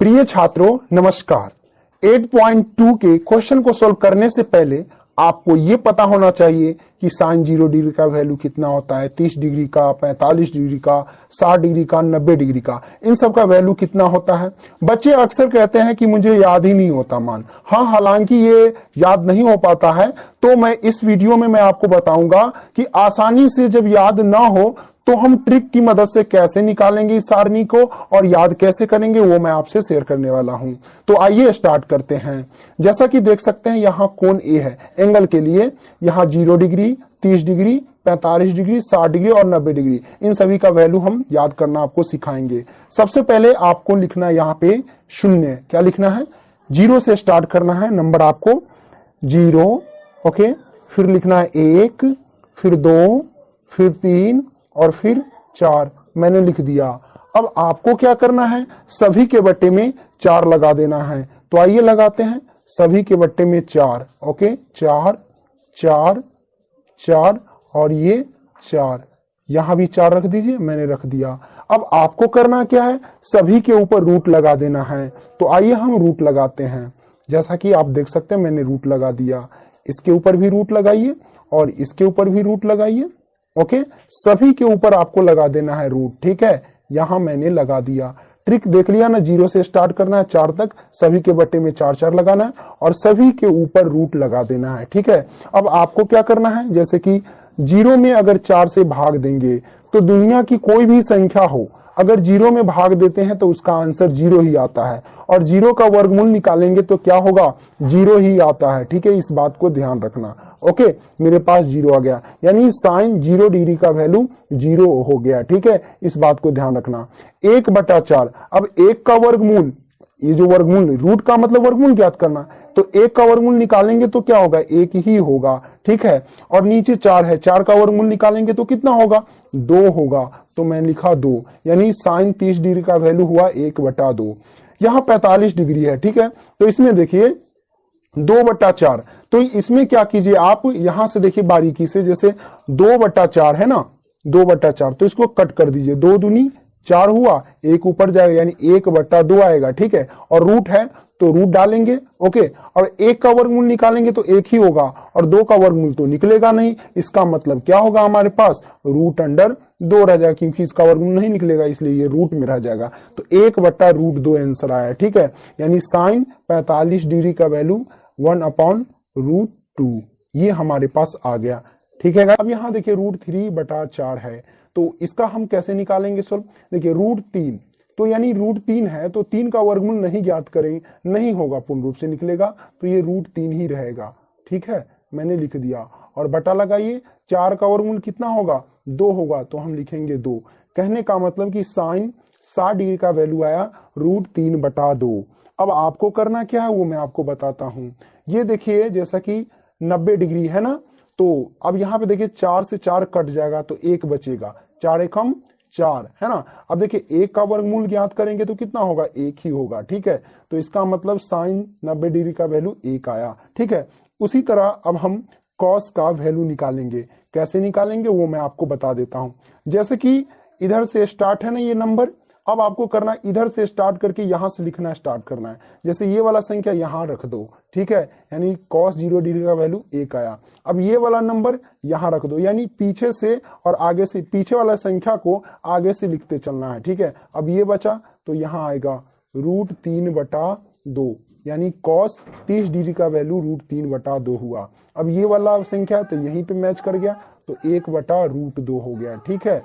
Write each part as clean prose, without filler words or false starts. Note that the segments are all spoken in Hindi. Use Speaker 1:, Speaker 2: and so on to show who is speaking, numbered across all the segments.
Speaker 1: प्रिय छात्रों नमस्कार। 8.2 के क्वेश्चन को सॉल्व करने से पहले आपको ये पता होना चाहिए कि साइन 0 डिग्री का वैल्यू कितना होता है, 30 डिग्री का, 45 डिग्री का, 60 डिग्री का, 90 डिग्री का, इन सब का वैल्यू कितना होता है। बच्चे अक्सर कहते हैं कि मुझे याद ही नहीं होता मान। हाँ, हालांकि ये याद नहीं हो पाता है, तो मैं इस वीडियो में मैं आपको बताऊंगा कि आसानी से जब याद ना हो तो हम ट्रिक की मदद से कैसे निकालेंगे इस सारणी को और याद कैसे करेंगे, वो मैं आपसे शेयर करने वाला हूं। तो आइए स्टार्ट करते हैं। जैसा कि देख सकते हैं यहाँ कोण ए है, एंगल के लिए यहाँ 0 डिग्री, 30 डिग्री, 45 डिग्री, 60 डिग्री और 90 डिग्री, इन सभी का वैल्यू हम याद करना आपको सिखाएंगे। सबसे पहले आपको लिखना है यहाँ पे शून्य। क्या लिखना है? 0 से स्टार्ट करना है नंबर आपको 0, ओके। फिर लिखना है 1, फिर 2, फिर 3 और फिर 4। मैंने लिख दिया। अब आपको क्या करना है, सभी के बट्टे में 4 लगा देना है। तो आइए लगाते हैं सभी के बट्टे में 4, ओके। 4 4 4 और ये 4, यहां भी 4 रख दीजिए, मैंने रख दिया। अब आपको करना क्या है, सभी के ऊपर रूट लगा देना है। तो आइए हम रूट लगाते हैं। जैसा कि आप देख सकते हैं मैंने रूट लगा दिया। इसके ऊपर भी रूट लगाइए और इसके ऊपर भी रूट लगाइए, ओके। सभी के ऊपर आपको लगा देना है रूट, ठीक है। यहां मैंने लगा दिया। ट्रिक देख लिया ना, 0 से स्टार्ट करना है 4 तक, सभी के बट्टे में 4 4 लगाना है और सभी के ऊपर रूट लगा देना है, ठीक है। अब आपको क्या करना है, जैसे कि 0 में अगर 4 से भाग देंगे तो दुनिया की कोई भी संख्या हो, अगर 0 में भाग देते हैं तो उसका आंसर 0 ही आता है। और 0 का वर्गमूल निकालेंगे तो क्या होगा, 0 ही आता है, ठीक है। इस बात को ध्यान रखना, ओके। मेरे पास 0 आ गया, यानी साइन 0 डिग्री का वैल्यू 0 हो गया, ठीक है। इस बात को ध्यान रखना। 1/4, अब 1 का वर्गमूल, ये जो वर्गमूल, रूट का मतलब वर्गमूल ज्ञात करना, तो 1 का वर्गमूल निकालेंगे तो क्या होगा, 1 ही होगा, ठीक है। और नीचे 4 है, 4 का वर्गमूल निकालेंगे तो कितना होगा, 2 होगा। तो मैं लिखा 2, यानी साइन 30 डिग्री का वैल्यू हुआ 1/2। यहाँ 45 डिग्री है, ठीक है। तो इसमें देखिए 2/4, तो इसमें क्या कीजिए आप, यहां से देखिए बारीकी से, जैसे 2/4 है ना, 2/4, तो इसको कट कर दीजिए। 2 दूनी 4 हुआ, 1 ऊपर जाएगा यानी 1/2 आएगा, ठीक है। और रूट है तो रूट डालेंगे, ओके। और 1 का वर्गमूल निकालेंगे तो 1 ही होगा और 2 का वर्गमूल तो निकलेगा नहीं। इसका मतलब क्या होगा, हमारे पास √2 रह जाएगा, क्योंकि इसका वर्गमूल नहीं निकलेगा इसलिए ये रूट में रह जाएगा। तो 1/√2 आंसर आया, ठीक है। यानी साइन 45 डिग्री का वैल्यू 1/√2, ये हमारे पास आ गया, ठीक है। अब यहाँ देखिए √3/4 है, तो इसका हम कैसे निकालेंगे सॉल्व। देखिए √3, तो यानी √3 है तो 3 का वर्गमूल नहीं ज्ञात करेंगे, नहीं होगा, पूर्ण रूप से निकलेगा, तो ये √3 ही रहेगा, ठीक है। मैंने लिख दिया और बटा लगाइए। 4 का वर्गमूल कितना होगा, 2 होगा, तो हम लिखेंगे 2। कहने का मतलब कि साइन 60 डिग्री का वैल्यू आया √3/2। अब आपको करना क्या है वो मैं आपको बताता हूं। ये देखिए जैसा कि 90 डिग्री है ना, तो अब यहाँ पे देखिए 4 से 4 कट जाएगा तो 1 बचेगा, 4 एकम 4 है ना। अब देखिए 1 का वर्गमूल ज्ञात करेंगे तो कितना होगा, 1 ही होगा, ठीक है। तो इसका मतलब साइन 90 डिग्री का वैल्यू 1 आया, ठीक है। उसी तरह अब हम कॉस का वैल्यू निकालेंगे। कैसे निकालेंगे वो मैं आपको बता देता हूं। जैसे कि इधर से स्टार्ट है ना ये नंबर, अब आपको करना इधर से स्टार्ट करके यहां से लिखना स्टार्ट करना है। जैसे ये वाला संख्या यहां रख दो, ठीक है, यानी cos 0 डिग्री का वैल्यू 1 आया। अब ये वाला नंबर यहां रख दो, यानी पीछे से और आगे से, पीछे वाला संख्या को आगे से लिखते चलना है, ठीक है। अब ये बचा तो यहां आएगा √3/2, यानी cos 30 डिग्री का वैल्यू √3/2 हुआ। अब ये वाला संख्या तो यहीं पे मैच कर गया, तो 1/√2 हो गया, ठीक है।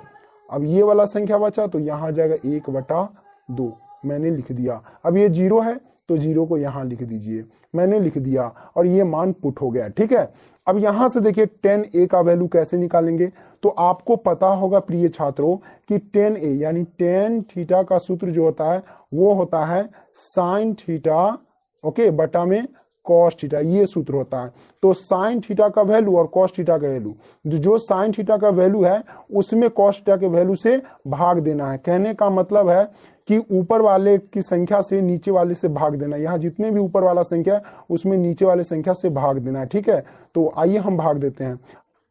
Speaker 1: अब ये वाला संख्या बचा तो यहां आ जाएगा 1/2, मैंने लिख दिया। अब ये 0 है तो 0 को यहां लिख दीजिए, मैंने लिख दिया और ये मान पुट हो गया, ठीक है। अब यहां से देखिए tan a का वैल्यू कैसे निकालेंगे, तो आपको पता होगा प्रिय छात्रों कि tan a यानी tan थीटा का सूत्र जो होता है वो होता है साइन थीटा, ओके, बटा में कॉस थीटा, ये सूत्र होता है। तो साइन थीटा का वैल्यू और कॉस थीटा का वैल्यू, जो साइन थीटा का वैल्यू है उसमें कॉस थीटा के वैल्यू से भाग देना है। कहने का मतलब है कि ऊपर वाले की संख्या से नीचे वाले से भाग देना। यहाँ जितने भी ऊपर वाला संख्या है उसमें नीचे वाले संख्या से भाग देना है, ठीक है। तो आइए हम भाग देते हैं।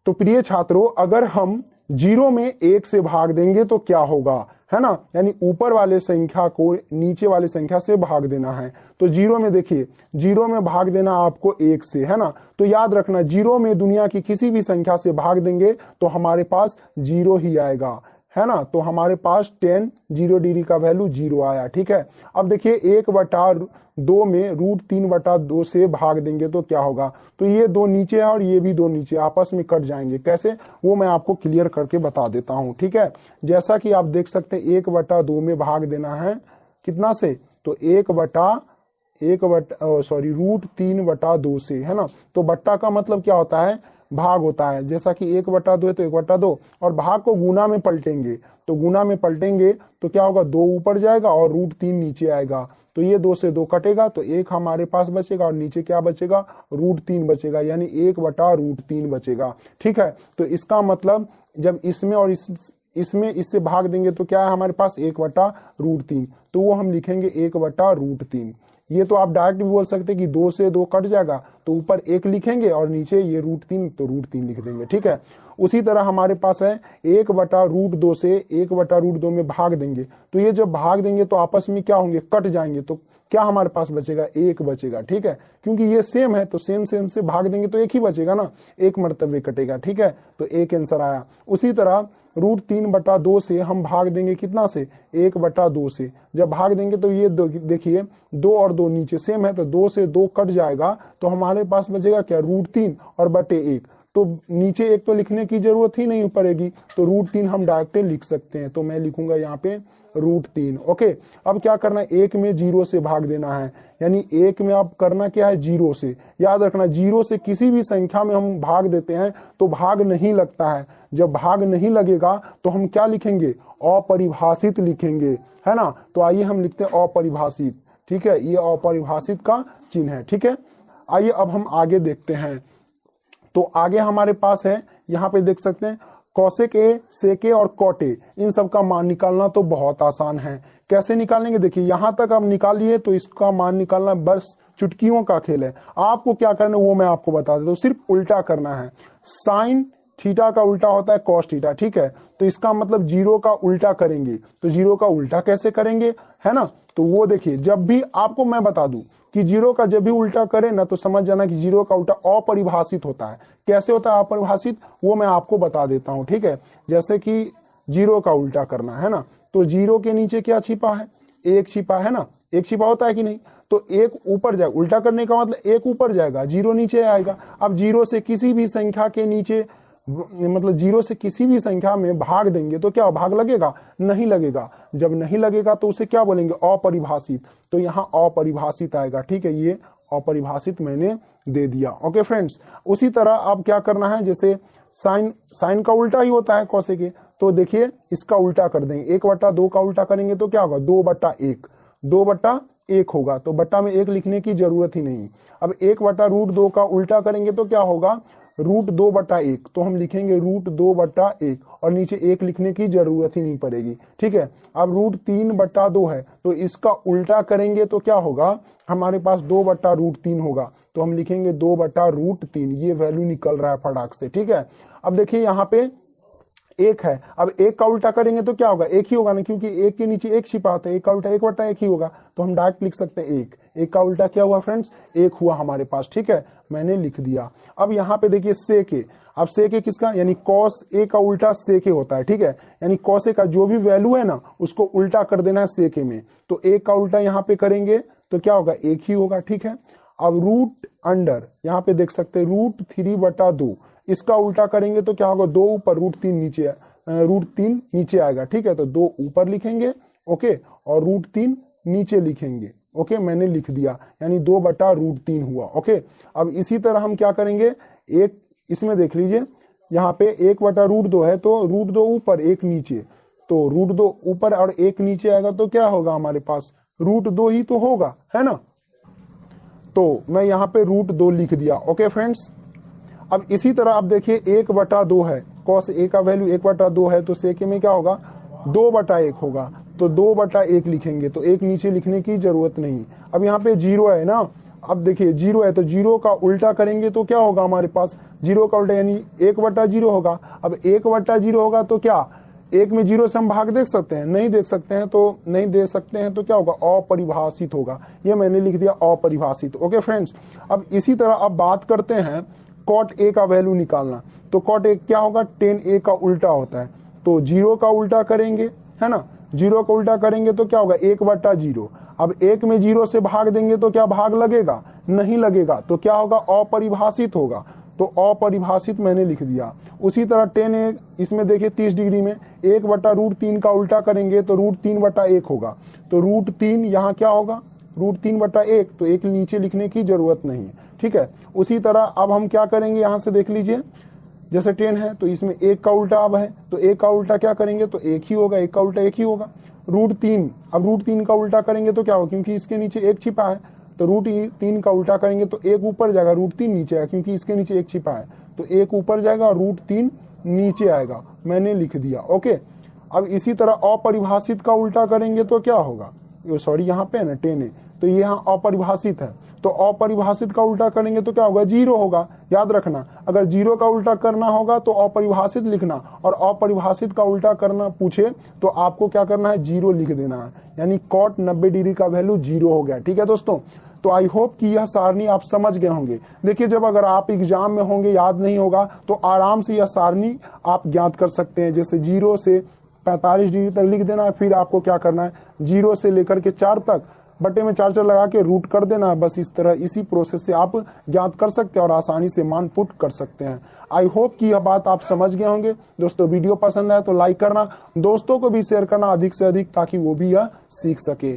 Speaker 1: तो प्रिय छात्रों, अगर हम 0 में 1 से भाग देंगे तो क्या होगा, है ना, यानी ऊपर वाले संख्या को नीचे वाले संख्या से भाग देना है। तो जीरो में देखिए, जीरो में भाग देना आपको 1 से, है ना। तो याद रखना, जीरो में दुनिया की किसी भी संख्या से भाग देंगे तो हमारे पास जीरो ही आएगा, है ना। तो हमारे पास 10 जीरो डिग्री का वैल्यू जीरो आया, ठीक है। अब देखिए 1/2 में √3/2 से भाग देंगे तो क्या होगा, तो ये दो नीचे है और ये भी दो नीचे, आपस में कट जाएंगे। कैसे, वो मैं आपको क्लियर करके बता देता हूं, ठीक है। जैसा कि आप देख सकते हैं 1/2 में भाग देना है कितना से, तो √3/2 से, है ना। तो बट्टा का मतलब क्या होता है, भाग होता है। जैसा कि 1/2 है तो 1/2, और भाग को गुना में पलटेंगे, तो गुना में पलटेंगे तो क्या होगा, 2 ऊपर जाएगा और √3 नीचे आएगा। तो ये 2 से 2 कटेगा तो 1 हमारे पास बचेगा और नीचे क्या बचेगा, √3 बचेगा, यानी 1/√3 बचेगा, ठीक है। तो इसका मतलब जब इसमें और इसमें इससे भाग देंगे तो क्या है हमारे पास 1/√3, तो वो हम लिखेंगे 1/√3। ये तो आप डायरेक्ट भी बोल सकते हैं कि 2 से 2 कट जाएगा तो ऊपर 1 लिखेंगे और नीचे ये √3, तो √3 लिख देंगे, ठीक है। उसी तरह हमारे पास है 1/√2 से 1/√2 में भाग देंगे, तो ये जब भाग देंगे तो आपस में क्या होंगे, कट जाएंगे, तो क्या हमारे पास बचेगा, 1 बचेगा, ठीक है। क्योंकि ये सेम है तो सेम से भाग देंगे तो 1 ही बचेगा ना, 1 मर्तबे कटेगा, ठीक है। तो 1 आंसर आया। उसी तरह √3/2 से हम भाग देंगे कितना से, 1/2 से। जब भाग देंगे तो ये देखिए 2 और 2 नीचे सेम है तो 2 से 2 कट जाएगा तो हमारे पास बचेगा क्या, √3 और बटे 1। तो नीचे 1 तो लिखने की जरूरत ही नहीं पड़ेगी, तो √3 हम डायरेक्ट लिख सकते हैं। तो मैं लिखूंगा यहाँ पे √3, ओके। अब क्या करना है, 1 में 0 से भाग देना है, यानी 1 में अब करना क्या है, 0 से। याद रखना 0 से किसी भी संख्या में हम भाग देते हैं तो भाग नहीं लगता है। जब भाग नहीं लगेगा तो हम क्या लिखेंगे, अपरिभाषित लिखेंगे, है ना। तो आइए हम लिखते हैं अपरिभाषित, ठीक है। ये अपरिभाषित का चिन्ह है, ठीक है। आइए अब हम आगे देखते हैं। तो आगे हमारे पास है, यहाँ पे देख सकते हैं कौशिक ए, सेके और कौटे, इन सब का मान निकालना तो बहुत आसान है। कैसे निकालेंगे, देखिए यहां तक आप निकाल लिए तो इसका मान निकालना बस चुटकियों का खेल है। आपको क्या करना है वो मैं आपको बता देता हूं, सिर्फ उल्टा करना है। साइन थीटा का उल्टा होता है कॉस थीटा, ठीक है। तो इसका मतलब 0 का उल्टा करेंगे, तो 0 का उल्टा कैसे करेंगे, है ना। तो वो देखिए, जब भी आपको मैं बता दूं कि 0 का जब भी उल्टा करें ना तो समझ जाना कि 0 का उल्टा अपरिभाषित होता है। कैसे होता है अपरिभाषित, वो मैं आपको बता देता हूं, ठीक है। जैसे कि 0 का उल्टा करना है ना, तो 0 के नीचे क्या छिपा है, 1 छिपा है ना, 1 छिपा होता है कि नहीं। तो 1 ऊपर जाएगा, उल्टा करने का मतलब 1 ऊपर जाएगा, 0 नीचे आएगा। अब 0 से किसी भी संख्या के नीचे, मतलब 0 से किसी भी संख्या में भाग देंगे तो क्या भाग लगेगा, नहीं लगेगा। जब नहीं लगेगा तो उसे क्या बोलेंगे, अपरिभाषित। तो यहाँ अपरिभाषित आएगा, ठीक है। ये अपरिभाषित मैंने दे दिया, ओके फ्रेंड्स। उसी तरह अब क्या करना है, जैसे साइन का उल्टा ही होता है कौशिक के, तो देखिए इसका उल्टा कर देंगे। 1/2 का उल्टा करेंगे तो क्या होगा, 2/1, 2/1 होगा। तो बट्टा में 1 लिखने की जरूरत ही नहीं। अब 1/√2 का उल्टा करेंगे तो क्या होगा, √2/1, तो हम लिखेंगे √2/1 और नीचे 1 लिखने की जरूरत ही नहीं पड़ेगी, ठीक है। अब √3/2 है तो इसका उल्टा करेंगे तो क्या होगा, हमारे पास 2/√3 होगा, तो हम लिखेंगे 2/√3। ये वैल्यू निकल रहा है फटाक से, ठीक है। अब देखिए यहाँ पे 1 है, अब 1 का उल्टा करेंगे तो क्या होगा, 1 ही होगा ना, क्योंकि 1 के नीचे 1 छिपा आता है, 1 का उल्टा 1/1 ही होगा। तो हम डायरेक्ट लिख सकते हैं 1 का उल्टा क्या हुआ फ्रेंड्स, 1 हुआ हमारे पास, ठीक है। मैंने लिख दिया। अब यहाँ पे देखिए सेके, अब सेके किसका, यानी कॉस ए का उल्टा सेके होता है, ठीक है। यानी कॉस ए का जो भी वैल्यू है ना उसको उल्टा कर देना है सेके में। तो 1 का उल्टा यहाँ पे करेंगे तो क्या होगा, 1 ही होगा, ठीक है। अब रूट अंडर, यहाँ पे देख सकते हैं √3/2, इसका उल्टा करेंगे तो क्या होगा, 2 ऊपर √3 नीचे आएगा, ठीक है। तो 2 ऊपर लिखेंगे, ओके, और √3 नीचे लिखेंगे, ओके। मैंने लिख दिया, यानी 2/√3 हुआ, ओके। अब इसी तरह हम क्या करेंगे, एक इसमें देख लीजिए यहाँ पे 1/√2 है तो √2 ऊपर 1 नीचे, तो √2 ऊपर और 1 नीचे आएगा तो क्या होगा हमारे पास, √2 ही तो होगा, है ना। तो मैं यहाँ पे √2 लिख दिया, ओके फ्रेंड्स। अब इसी तरह आप देखिए 1/2 है, कॉस ए का वैल्यू 1/2 है तो सेके में क्या होगा, 2/1 होगा, तो 2/1 लिखेंगे, तो 1 नीचे लिखने की जरूरत नहीं। अब यहाँ पे 0 है ना, अब देखिए 0 है तो 0 का उल्टा करेंगे तो क्या होगा हमारे पास, 0 का उल्टा यानी 1/0 होगा। अब 1/0 होगा तो क्या, 1 में 0 से हम भाग देख सकते हैं? नहीं देख सकते हैं, तो नहीं दे सकते हैं तो क्या होगा? अपरिभाषित होगा। ये मैंने लिख दिया अपरिभाषित। ओके फ्रेंड्स, अब इसी तरह अब बात करते हैं कॉट ए का वैल्यू निकालना। तो कॉट ए क्या होगा? टेन ए का उल्टा होता है, तो 0 का उल्टा करेंगे, है ना? 0 का उल्टा करेंगे तो क्या होगा? 1/0। अब 1 में 0 से भाग देंगे तो क्या भाग लगेगा? नहीं लगेगा, तो क्या होगा? अपरिभाषित होगा। तो अपरिभाषित मैंने लिख दिया। उसी तरह टेन ए, इसमें देखिए 30 डिग्री में 1/√3 का उल्टा करेंगे तो √3/1 होगा। तो √3 यहाँ क्या होगा? √3/1, तो 1 नीचे लिखने की जरूरत नहीं है, ठीक है। उसी तरह अब हम क्या करेंगे, यहां से देख लीजिए, जैसे 10 है तो इसमें 1 का उल्टा अब है, तो 1 का उल्टा क्या करेंगे? तो 1 ही होगा, 1 का उल्टा 1 ही होगा। √3, अब √3 का उल्टा करेंगे तो क्या होगा? क्योंकि इसके नीचे 1 छिपा है, तो √3 का उल्टा करेंगे तो 1 ऊपर जाएगा, √3 नीचे आएगा, क्योंकि इसके नीचे 1 छिपा है, तो 1 ऊपर जाएगा और √3 नीचे आएगा। मैंने लिख दिया। ओके, अब इसी तरह अपरिभाषित का उल्टा करेंगे तो क्या होगा? सॉरी, यहाँ पे है ना 10 है, तो ये यहाँ अपरिभाषित है, तो अपरिभाषित का उल्टा करेंगे तो क्या होगा? 0 होगा। याद रखना, अगर 0 का उल्टा करना होगा तो अपरिभाषित लिखना, और अपरिभाषित का उल्टा करना पूछे तो आपको क्या करना है? 0 लिख देना है, यानी कॉट 90 डिग्री का वैल्यू 0 हो गया। ठीक है दोस्तों, तो आई होप कि यह सारणी आप समझ गए होंगे। देखिए, जब अगर आप एग्जाम में होंगे, याद नहीं होगा, तो आराम से यह सारणी आप ज्ञात कर सकते हैं। जैसे 0 से 45 डिग्री तक लिख देना है, फिर आपको क्या करना है? 0 से लेकर के 4 तक बटे में 4 लगा के रूट कर देना है। बस इस तरह, इसी प्रोसेस से आप ज्ञात कर सकते हैं और आसानी से मान पुट कर सकते हैं। आई होप कि यह बात आप समझ गए होंगे। दोस्तों, वीडियो पसंद आए तो लाइक करना, दोस्तों को भी शेयर करना अधिक से अधिक, ताकि वो भी यह सीख सके।